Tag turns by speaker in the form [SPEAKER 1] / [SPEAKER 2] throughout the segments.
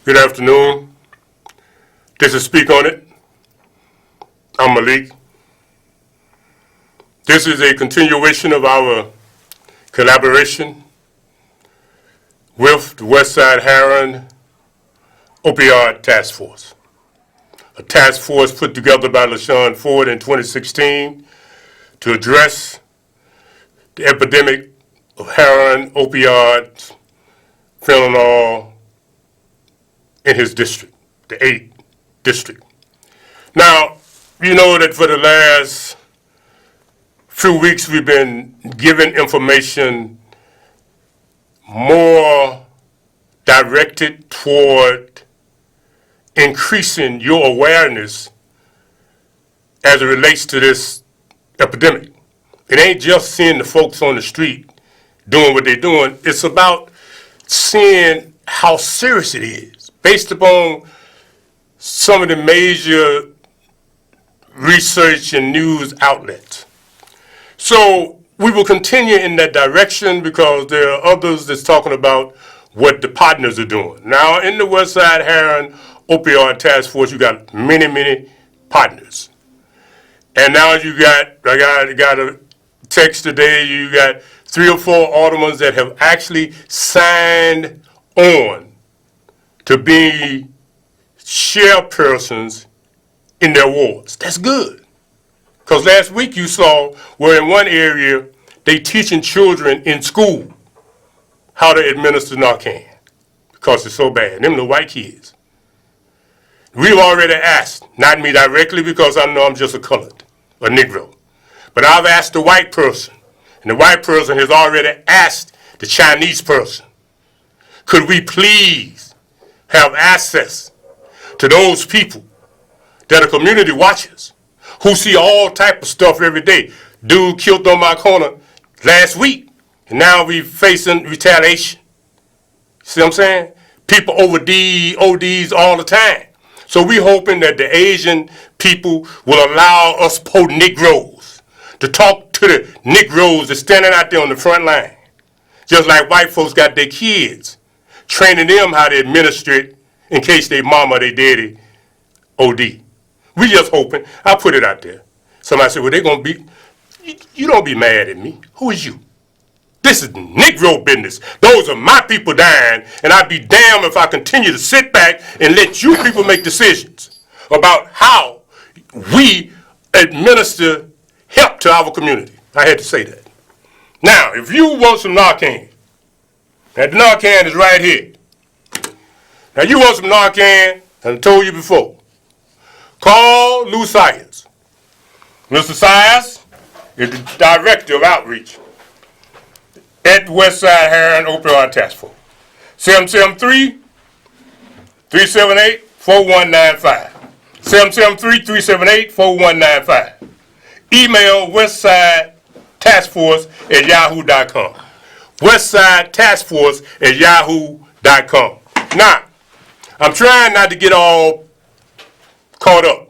[SPEAKER 1] Good afternoon. This is Speak On It. I'm Malik. This is a continuation of our collaboration with the Westside Heron Opioid Task Force, a task force put together by LaShawn Ford in 2016 to address the epidemic of heroin, opioids, fentanyl in his district, the 8th district. Now, you know that for the last few weeks we've been giving information more directed toward increasing your awareness as it relates to this epidemic. It ain't just seeing the folks on the street doing what they're doing. It's about seeing how serious it is based upon some of the major research and news outlets. So we will continue in that direction because there are others that's talking about what the partners are doing. Now, in the Westside Heron Opioid Task Force, you got many partners. And now I got a text today, you got 3 or 4 aldermen that have actually signed on to be chairpersons in their wards. That's good. Because last week you saw where in one area they teaching children in school how to administer Narcan because it's so bad. Them the white kids. We've already asked, not me directly because I know I'm just a colored, a Negro, but I've asked the white person, and the white person has already asked the Chinese person, could we please have access to those people that are community watchers who see all type of stuff every day. Dude killed on my corner last week, and now we facing retaliation. See what I'm saying? People ODs all the time. So we hoping that the Asian people will allow us poor Negroes to talk to the Negroes that's standing out there on the front line. Just like white folks got their kids, training them how to administer it in case their mama or their daddy OD. We just hoping. I put it out there. Somebody said, well, they're going to be, you don't be mad at me. Who is you? This is Negro business. Those are my people dying, and I'd be damned if I continue to sit back and let you people make decisions about how we administer help to our community. I had to say that. Now, if you want some Narcan, that Narcan is right here. Now, you want some Narcan, and I told you before, call Lou Sayers. Mr. Sayers is the Director of Outreach at the Westside Heron Opioid Task Force. 773-378-4195. 773-378-4195. Email westsidetaskforce@yahoo.com. westsidetaskforce@yahoo.com. Now, I'm trying not to get all caught up,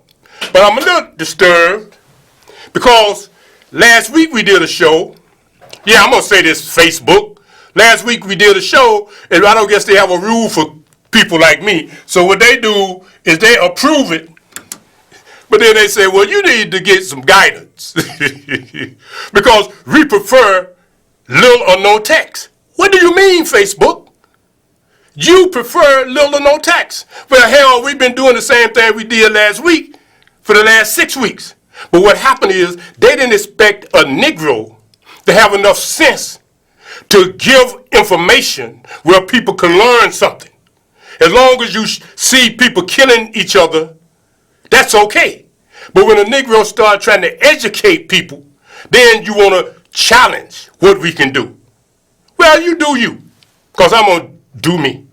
[SPEAKER 1] but I'm a little disturbed because last week we did a show. Yeah, I'm going to say this, Facebook. Last week we did a show, and I don't guess they have a rule for people like me. So what they do is they approve it, but then they say, well, you need to get some guidance because we prefer little or no text. What do you mean, Facebook? You prefer little or no text. Well, hell, we've been doing the same thing we did last week for the last 6 weeks. But what happened is they didn't expect a Negro to have enough sense to give information where people can learn something. As long as you see people killing each other, that's okay. But when a Negro starts trying to educate people, then you want to challenge what we can do. Well, you do you, because I'm going to do me.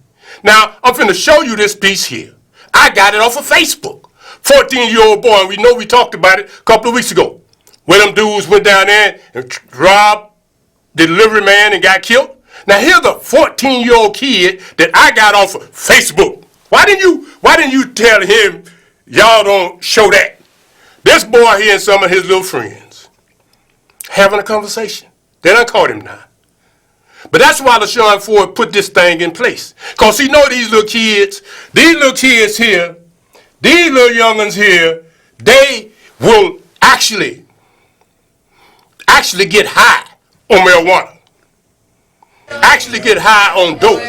[SPEAKER 1] Now, I'm finna show you this piece here. I got it off of Facebook. 14-year-old boy, and we know we talked about it a couple of weeks ago. When them dudes went down there and robbed the delivery man and got killed. Now here's a 14-year-old kid that I got off of Facebook. Why didn't you tell him y'all don't show that? This boy here and some of his little friends having a conversation. They done caught him now. But that's why LaShawn Ford put this thing in place. Because he know these little kids here, these little young'uns here, they will actually get high on marijuana, actually get high on dope,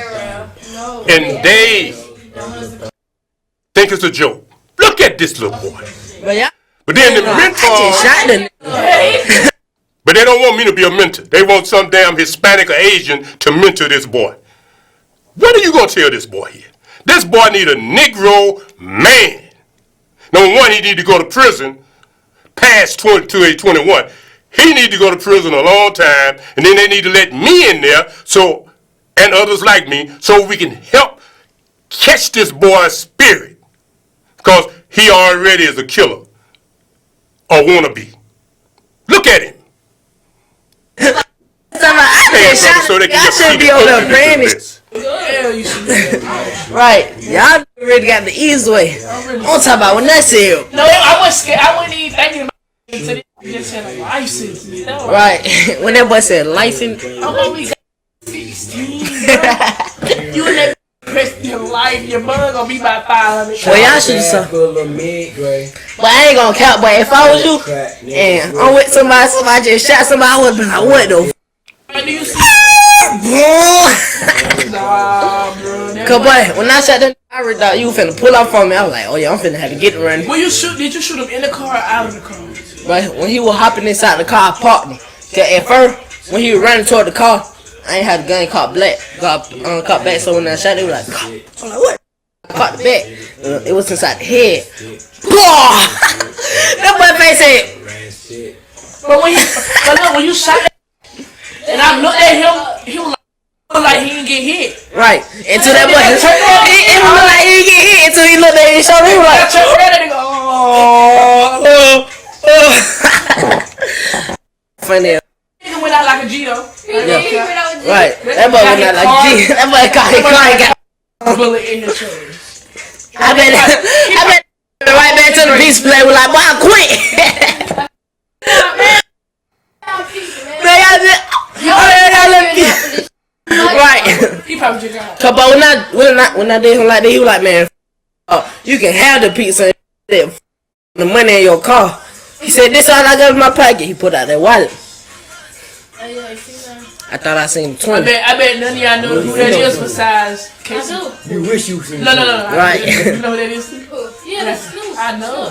[SPEAKER 1] and they think it's a joke. Look at this little boy. But then the mentor, but they don't want me to be a mentor. They want some damn Hispanic or Asian to mentor this boy. What are you going to tell this boy here? This boy need a Negro man. Number one, he need to go to prison past 21. He need to go to prison a long time, and then they need to let me in there, so, and others like me, so we can help catch this boy's spirit, because he already is a killer, or wannabe. Look at him.
[SPEAKER 2] So they y'all should be over there praying this. Right. Y'all already got the easy way. I'm talking about when that said.
[SPEAKER 3] No, I was scared. I wasn't even thinking about it. They just said a license.
[SPEAKER 2] Right. When that boy said license.
[SPEAKER 3] I'm only got 16, bro. You never press your life. Your mother gonna be about 500.
[SPEAKER 2] Well, y'all should do something. But I ain't gonna count. But if I was you, and I'm with somebody just shot somebody, I would be like, what the?
[SPEAKER 3] Do you see?
[SPEAKER 2] Nah, bro. Cause boy, when I shot that, I read that you finna pull up on me. I was like, oh yeah, I'm finna have to get running.
[SPEAKER 3] When you shoot, did you shoot him in the car or out of the car?
[SPEAKER 2] Right, when he was hopping inside the car, I parked him. Cause at first, when he was running toward the car, I ain't had the gun caught black. Caught back. So when I shot, they was like, I'm like, what? I caught the back. It was inside the head. That boy face said.
[SPEAKER 3] But when you shot that, and I looked at him, he was like he didn't get hit.
[SPEAKER 2] Right. Until that boy, it looked like he didn't get hit until he looked at his shoulder. He was like, funny.
[SPEAKER 3] He went out like a G though.
[SPEAKER 2] Right. That boy went out like a G. That boy got his car and got
[SPEAKER 3] a bullet in his shoulder.
[SPEAKER 2] I bet right back to the beach play was like, boy, I quit. Right.
[SPEAKER 3] He probably just got.
[SPEAKER 2] Cause but when I did him like that, he was like, man, you can have the pizza and the money in your car. He said, this all I got in my pocket. He put out that wallet. I thought I seen 20.
[SPEAKER 3] I bet none of y'all know who that is besides Casey.
[SPEAKER 4] You wish you seen.
[SPEAKER 3] No.
[SPEAKER 2] Right.
[SPEAKER 3] You know who that is?
[SPEAKER 5] Yeah, that's Snoop.
[SPEAKER 3] I know.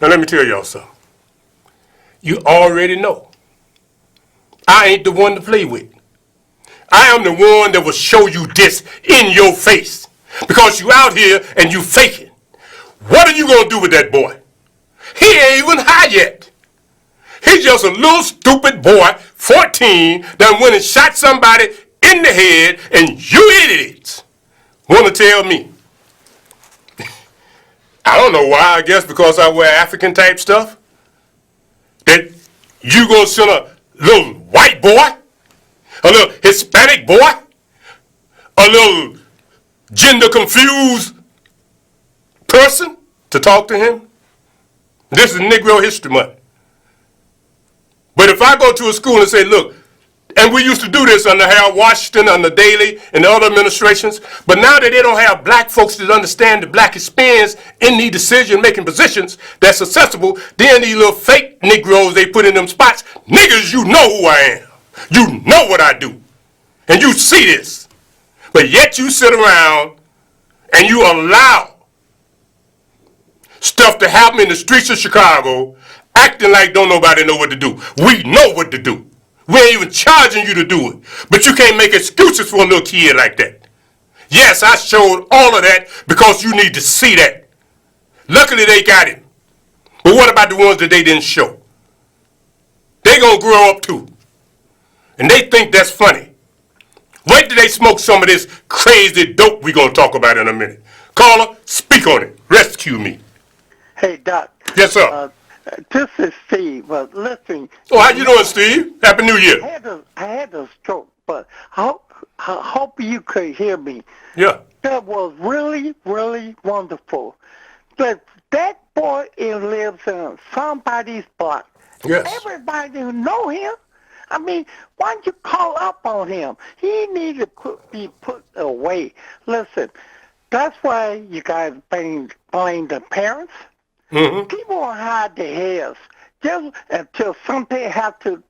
[SPEAKER 1] Now let me tell y'all something. You already know. I ain't the one to play with. I am the one that will show you this in your face. Because you out here and you faking. What are you going to do with that boy? He ain't even high yet. He's just a little stupid boy, 14, that went and shot somebody in the head, and you idiots want to tell me. I don't know why, I guess because I wear African type stuff, that you gonna send a little white boy, a little Hispanic boy, a little gender confused person to talk to him? This is Negro History Month. But if I go to a school and say, look, and we used to do this under Harold Washington, under Daley, and the other administrations, but now that they don't have black folks that understand the black experience in these decision-making positions that's accessible, then these little fake Negroes they put in them spots, niggas, you know who I am. You know what I do. And you see this. But yet you sit around and you allow stuff to happen in the streets of Chicago, acting like don't nobody know what to do. We know what to do. We ain't even charging you to do it. But you can't make excuses for a little kid like that. Yes, I showed all of that because you need to see that. Luckily they got him. But what about the ones that they didn't show? They gonna grow up too. And they think that's funny. Wait till they smoke some of this crazy dope we gonna talk about in a minute. Caller, speak on it. Rescue me.
[SPEAKER 6] Hey, Doc.
[SPEAKER 1] Yes, sir.
[SPEAKER 6] This is Steve. Listen.
[SPEAKER 1] Oh, how you doing, Steve? Happy New Year.
[SPEAKER 6] I had a stroke, but I hope you could hear me.
[SPEAKER 1] Yeah.
[SPEAKER 6] That was really, really wonderful. But that boy lives in somebody's block.
[SPEAKER 1] Yes.
[SPEAKER 6] Everybody who know him. I mean, why don't you call up on him? He needs to be put away. Listen, that's why you guys blame the parents.
[SPEAKER 1] Mm-hmm.
[SPEAKER 6] People will hide their heads just until something happen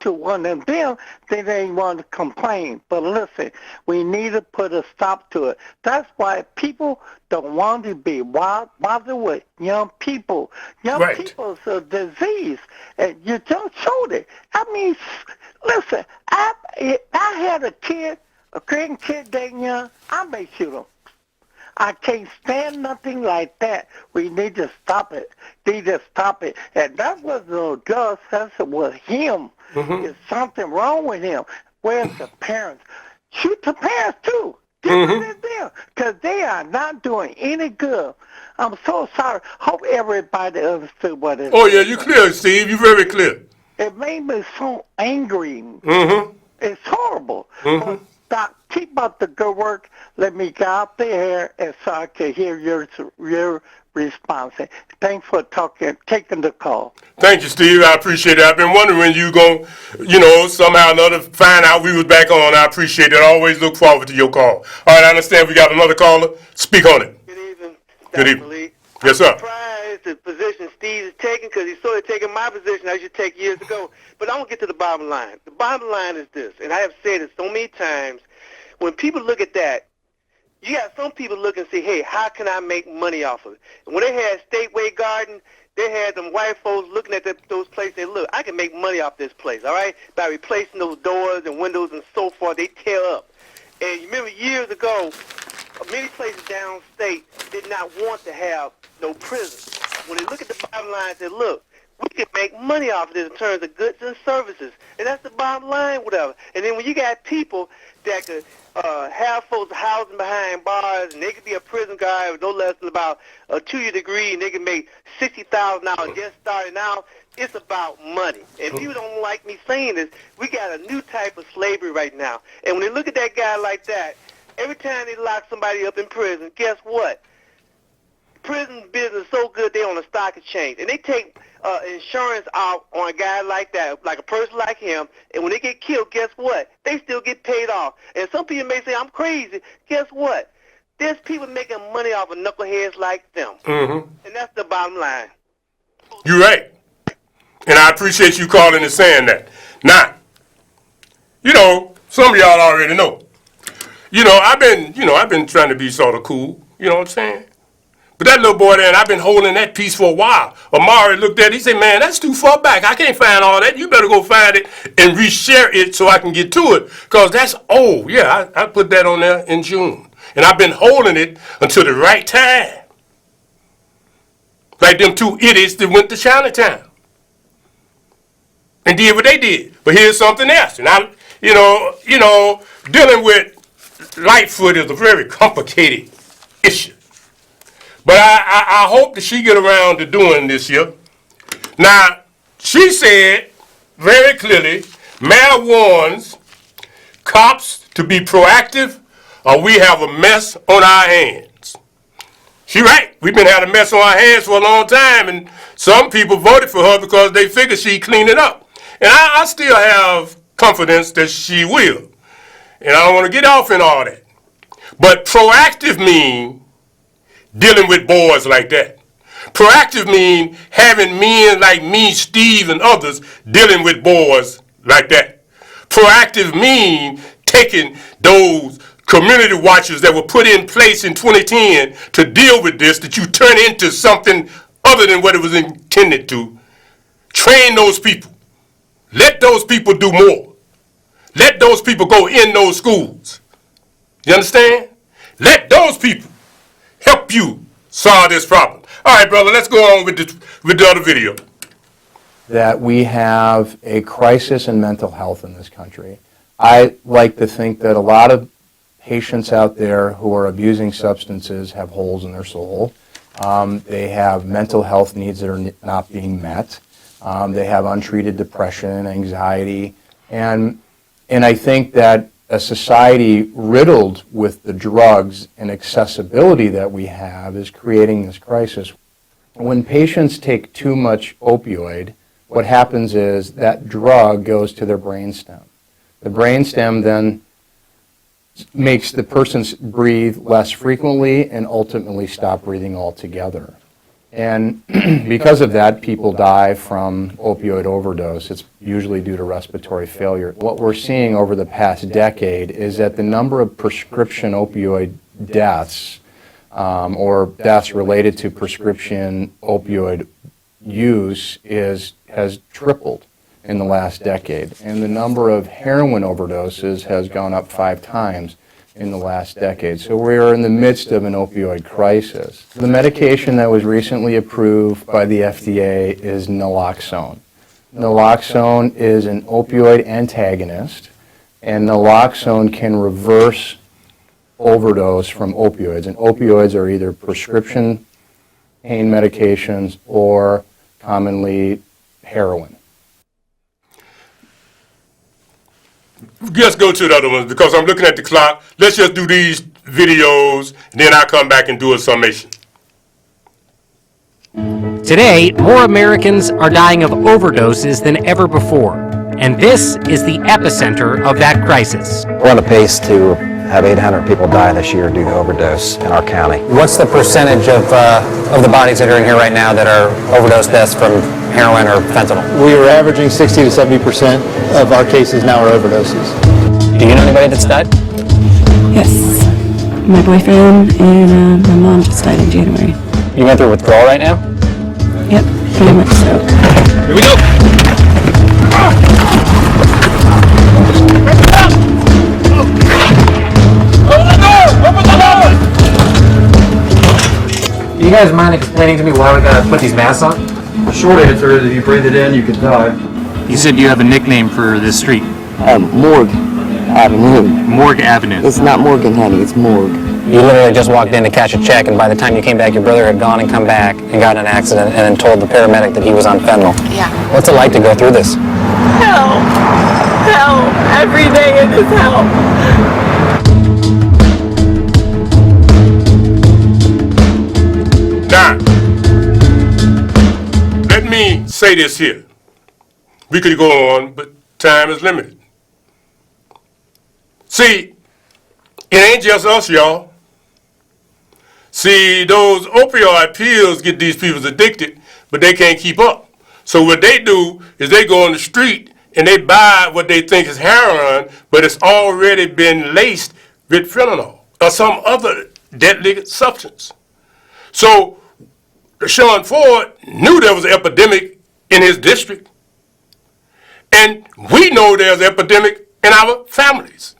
[SPEAKER 6] to one of them, then they want to complain. But listen, we need to put a stop to it. That's why people don't want to be bothered with young people. Young
[SPEAKER 1] Right.
[SPEAKER 6] people's a disease, and you just showed it. I mean, listen, I had a grandkid that young, I may shoot him. I can't stand nothing like that. We need to stop it. Need to stop it. And that wasn't no drugs. That was him.
[SPEAKER 1] Mm-hmm.
[SPEAKER 6] There's something wrong with him. Where's the parents? Shoot the parents too. Get
[SPEAKER 1] Mm-hmm.
[SPEAKER 6] rid of them, because they are not doing any good. I'm so sorry. Hope everybody understood what it
[SPEAKER 1] Oh, yeah, you clear, Steve. You very clear.
[SPEAKER 6] It made me so angry.
[SPEAKER 1] Mm-hmm.
[SPEAKER 6] It's horrible.
[SPEAKER 1] Mm-hmm.
[SPEAKER 6] But Doc, keep up the good work. Let me get out there and so I can hear your response. Thanks for taking the call.
[SPEAKER 1] Thank you, Steve. I appreciate it. I've been wondering when you going to, somehow or another find out we was back on. I appreciate it. I always look forward to your call. All right, I understand we got another caller. Speak on it.
[SPEAKER 4] Good evening.
[SPEAKER 1] Good
[SPEAKER 4] Dr.
[SPEAKER 1] evening.
[SPEAKER 4] Malik.
[SPEAKER 1] Yes, sir.
[SPEAKER 4] I'm surprised the position Steve is taking, because he's sort of taking my position I should take years ago. But I want to get to the bottom line. The bottom line is this, and I have said it so many times. When people look at that, you got some people look and say, hey, how can I make money off of it? And when they had Stateway Garden, they had them white folks looking at those places. They look, I can make money off this place, all right, by replacing those doors and windows and so forth. They tear up. And you remember years ago, many places downstate did not want to have no prison. When they look at the bottom line, they say, look, we can make money off of this in terms of goods and services. And that's the bottom line, whatever. And then when you got people that could have folks housing behind bars, and they could be a prison guard with no less than about a 2-year degree, and they can make $60,000 just starting out, it's about money. And people don't like me saying this. We got a new type of slavery right now. And when they look at that guy like that, every time they lock somebody up in prison, guess what? Prison business is so good, they're on the stock exchange. And they take insurance out on a guy like that, like a person like him, and when they get killed, guess what? They still get paid off. And some people may say, I'm crazy. Guess what? There's people making money off of knuckleheads like them.
[SPEAKER 1] Mm-hmm.
[SPEAKER 4] And that's the bottom line.
[SPEAKER 1] You're right. And I appreciate you calling and saying that. Now, some of y'all already know. I've been trying to be sort of cool. You know what I'm saying? But that little boy there, and I've been holding that piece for a while. Amari looked at it, he said, man, that's too far back. I can't find all that. You better go find it and reshare it so I can get to it. Because that's old. Yeah, I put that on there in June. And I've been holding it until the right time. Like them two idiots that went to Chinatown and did what they did. But here's something else. And I, dealing with Lightfoot is a very complicated issue. But I hope that she get around to doing this here. Now, she said very clearly, Mayor warns cops to be proactive or we have a mess on our hands. She right. We've been having a mess on our hands for a long time, and some people voted for her because they figured she'd clean it up. And I still have confidence that she will. And I don't want to get off in all that. But proactive means dealing with boys like that. Proactive means having men like me, Steve, and others dealing with boys like that. Proactive means taking those community watchers that were put in place in 2010 to deal with this, that you turn into something other than what it was intended to. Train those people. Let those people do more. Let those people go in those schools. You understand? Let those people help you solve this problem. All right, brother, let's go on with the other video.
[SPEAKER 5] That we have a crisis in mental health in this country. I like to think that a lot of patients out there who are abusing substances have holes in their soul. They have mental health needs that are not being met. They have untreated depression, anxiety, and I think that a society riddled with the drugs and accessibility that we have is creating this crisis. When patients take too much opioid, what happens is that drug goes to their brainstem. The brainstem then makes the person breathe less frequently and ultimately stop breathing altogether. And because of that, people die from opioid overdose. It's usually due to respiratory failure. What we're seeing over the past decade is that the number of prescription opioid deaths or deaths related to prescription opioid use has tripled in the last decade, and the number of heroin overdoses has gone up 5 times in the last decade. So we are in the midst of an opioid crisis. The medication that was recently approved by the FDA is naloxone. Naloxone is an opioid antagonist, and naloxone can reverse overdose from opioids. And opioids are either prescription pain medications or commonly heroin.
[SPEAKER 1] Let's go to the other ones because I'm looking at the clock. Let's just do these videos, and then I'll come back and do a summation.
[SPEAKER 7] Today, more Americans are dying of overdoses than ever before, and this is the epicenter of that crisis.
[SPEAKER 8] We're on a pace to have 800 people die this year due to overdose in our county.
[SPEAKER 9] What's the percentage of the bodies that are in here right now that are overdose deaths from heroin or fentanyl?
[SPEAKER 10] We are averaging 60 to 70% of our cases now are overdoses.
[SPEAKER 9] Do you know anybody that's died?
[SPEAKER 11] Yes. My boyfriend and my mom just died in January.
[SPEAKER 9] You went through withdrawal right now?
[SPEAKER 11] Yep, pretty much so.
[SPEAKER 9] Here we go! Do you guys mind explaining to me why we gotta put these masks on?
[SPEAKER 10] The short answer is if you breathe it in, you can die.
[SPEAKER 7] You said you have a nickname for this street.
[SPEAKER 12] Morgue Avenue.
[SPEAKER 7] Morgue Avenue.
[SPEAKER 12] It's not Morgan, honey, it's Morgue.
[SPEAKER 9] You literally just walked in to cash a check, and by the time you came back, your brother had gone and come back and got in an accident and then told the paramedic that he was on fentanyl.
[SPEAKER 11] Yeah.
[SPEAKER 9] What's it like to go through this?
[SPEAKER 11] Hell. Hell. Every day it is hell.
[SPEAKER 1] Now, let me say this here. We could go on, but time is limited. See, it ain't just us, y'all. See, those opioid pills get these people addicted, but they can't keep up. So what they do is they go on the street and they buy what they think is heroin, but it's already been laced with fentanyl or some other deadly substance. So Sean Ford knew there was an epidemic in his district. And we know there's an epidemic in our families.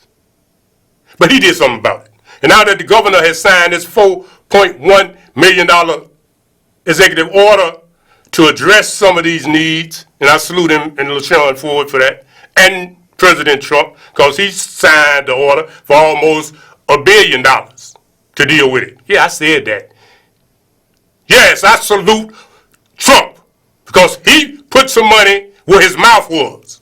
[SPEAKER 1] But he did something about it. And now that the governor has signed this $4.1 million executive order to address some of these needs, and I salute him and LaShawn Ford for that, and President Trump, because he signed the order for almost $1 billion to deal with it. Yeah, I said that. Yes, I salute Trump, because he put some money where his mouth was.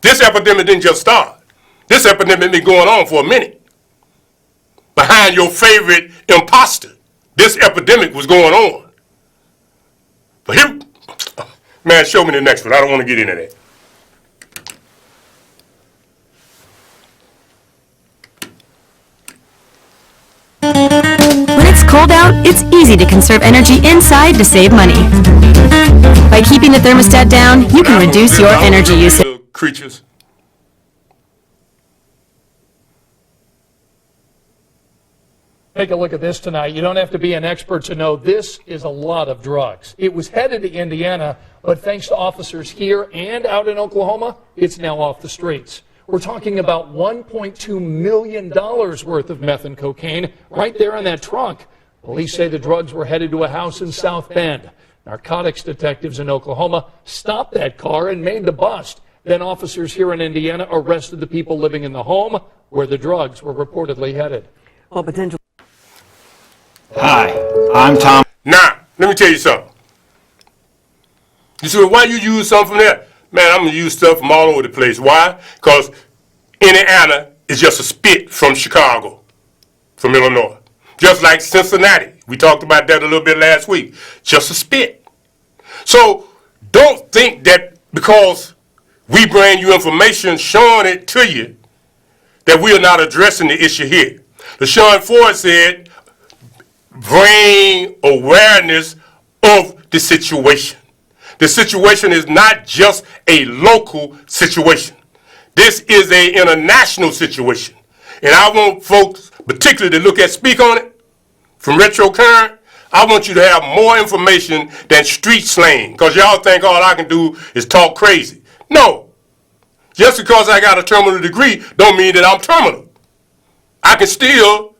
[SPEAKER 1] This epidemic didn't just start. This epidemic been going on for a minute. Behind your favorite imposter, this epidemic was going on. But here, man, show me the next one. I don't want to get into that.
[SPEAKER 13] When it's cold out, it's easy to conserve energy inside to save money. By keeping the thermostat down, you can reduce your energy usage.
[SPEAKER 1] Creatures.
[SPEAKER 14] Take a look at this tonight. You don't have to be an expert to know this is a lot of drugs. It was headed to Indiana, but thanks to officers here and out in Oklahoma, it's now off the streets. We're talking about $1.2 million worth of meth and cocaine right there in that trunk. Police say the drugs were headed to a house in South Bend. Narcotics detectives in Oklahoma stopped that car and made the bust. Then officers here in Indiana arrested the people living in the home where the drugs were reportedly headed.
[SPEAKER 12] Well, potential.
[SPEAKER 8] Hi, I'm Tom.
[SPEAKER 1] Now, let me tell you something. You say, why you use something from there? Man, I'm going to use stuff from all over the place. Why? Because Indiana is just a spit from Chicago, from Illinois. Just like Cincinnati. We talked about that a little bit last week. Just a spit. So don't think that because we bring you information showing it to you that we are not addressing the issue here. LaShawn Ford said, bring awareness of the situation. The situation is not just a local situation. This is an international situation. And I want folks particularly to speak on it from Retro Current. I want you to have more information than street slang, because y'all think all I can do is talk crazy. No. Just because I got a terminal degree don't mean that I'm terminal. I can still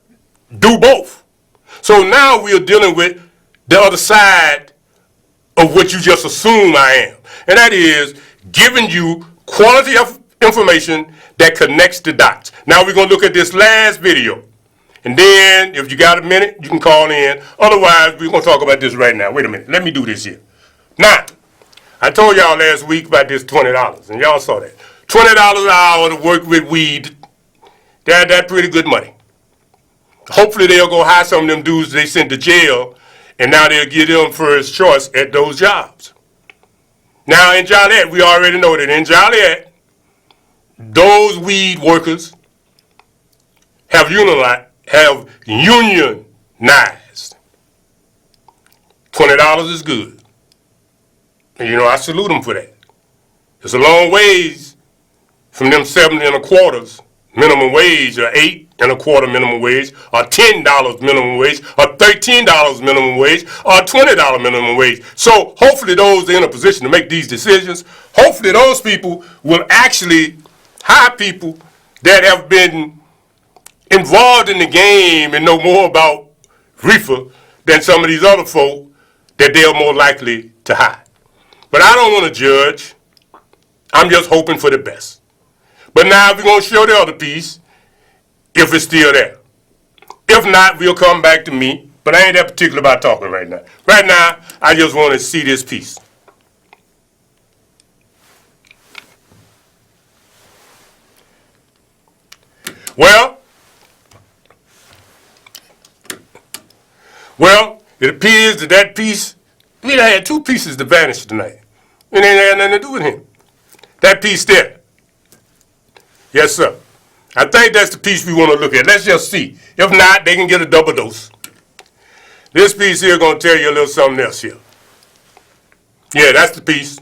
[SPEAKER 1] do both. So now we are dealing with the other side of what you just assume I am. And that is giving you quality of information that connects the dots. Now we're going to look at this last video. And then, if you got a minute, you can call in. Otherwise, we're going to talk about this right now. Wait a minute. Let me do this here. Now, I told y'all last week about this $20, and y'all saw that. $20 an hour to work with weed, that's pretty good money. Hopefully, they'll go hire some of them dudes they sent to jail, and now they'll give them first choice at those jobs. Now, in Joliet, we already know that in Joliet, those weed workers have unionized. $20 is good. And you know, I salute them for that. It's a long ways from them 7 1/4 minimum wage, or 8 1/4 minimum wage, or $10 minimum wage, or $13 minimum wage, or $20 minimum wage. So hopefully those are in a position to make these decisions. Hopefully those people will actually hire people that have been involved in the game and know more about reefer than some of these other folk that they're more likely to hire. But I don't want to judge. I'm just hoping for the best. But now we're going to show the other piece if it's still there. If not, we'll come back to me. But I ain't that particular about talking right now. Right now, I just want to see this piece. Well, it appears that that piece, we done had 2 pieces to vanish tonight. It ain't had nothing to do with him. That piece there. Yes, sir. I think that's the piece we want to look at. Let's just see. If not, they can get a double dose. This piece here going to tell you a little something else here. Yeah, that's the piece.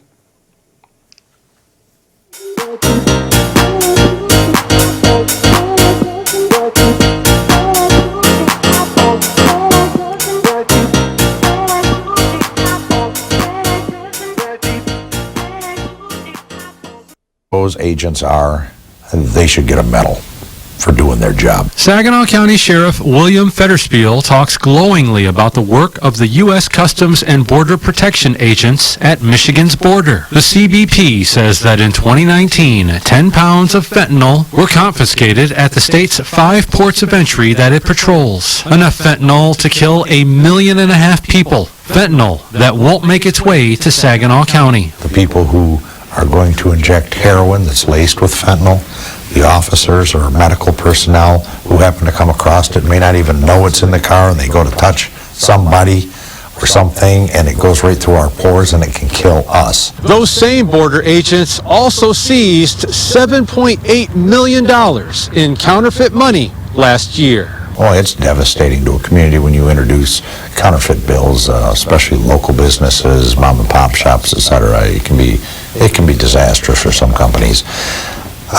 [SPEAKER 15] Those agents are, they should get a medal for doing their job.
[SPEAKER 16] Saginaw County Sheriff William Federspiel talks glowingly about the work of the U.S. Customs and Border Protection agents at Michigan's border. The CBP says that in 2019, 10 pounds of fentanyl were confiscated at the state's 5 ports of entry that it patrols. Enough fentanyl to kill 1.5 million people. Fentanyl that won't make its way to Saginaw County.
[SPEAKER 15] The people who are going to inject heroin that's laced with fentanyl, the officers or medical personnel who happen to come across it may not even know it's in the car, and they go to touch somebody or something and it goes right through our pores and it can kill us.
[SPEAKER 16] Those same border agents also seized $7.8 million in counterfeit money last year.
[SPEAKER 15] Well, it's devastating to a community when you introduce counterfeit bills, especially local businesses, mom and pop shops, etc. It can be disastrous for some companies.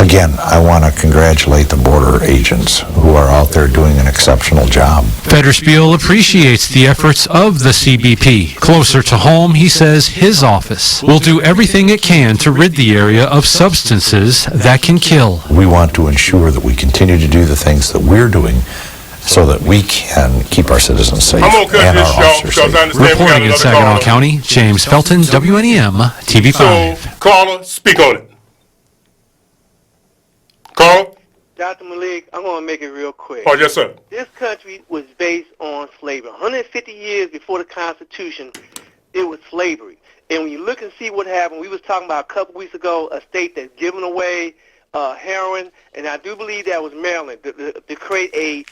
[SPEAKER 15] Again, I want to congratulate the border agents who are out there doing an exceptional job.
[SPEAKER 16] Federspiel appreciates the efforts of the CBP. Closer to home, he says his office will do everything it can to rid the area of substances that can kill.
[SPEAKER 15] We want to ensure that we continue to do the things that we're doing so that we can keep our citizens safe and our officers safe.
[SPEAKER 16] Reporting in Saginaw County, James Felton, WNEM, TV5.
[SPEAKER 1] So, caller, speak on it. Carl?
[SPEAKER 4] Dr. Malik, I'm going to make it real quick.
[SPEAKER 1] Oh, yes, sir.
[SPEAKER 4] This country was based on slavery. 150 years before the Constitution, it was slavery. And when you look and see what happened, we was talking about a couple weeks ago, a state that's giving away heroin, and I do believe that was Maryland, to create a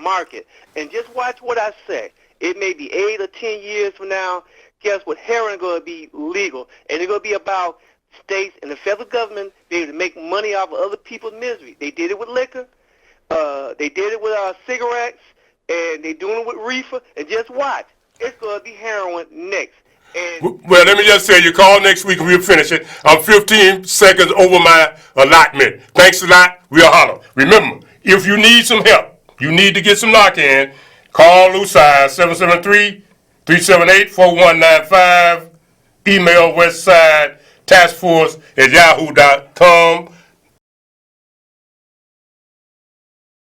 [SPEAKER 4] market. And just watch what I say. It may be 8 or 10 years from now, guess what? Heroin is going to be legal, and it's going to be about states and the federal government being able to make money off of other people's misery. They did it with liquor. They did it with cigarettes, and they're doing it with reefer. And just watch, it's going to be heroin next. And
[SPEAKER 1] well, let me just say, you call next week and we'll finish it. I'm 15 seconds over my allotment. Thanks a lot. We'll holler. Remember, if you need some help, you need to get some Narcan, call Lucide 773-378-4195. Email Westside Task Force at yahoo.com.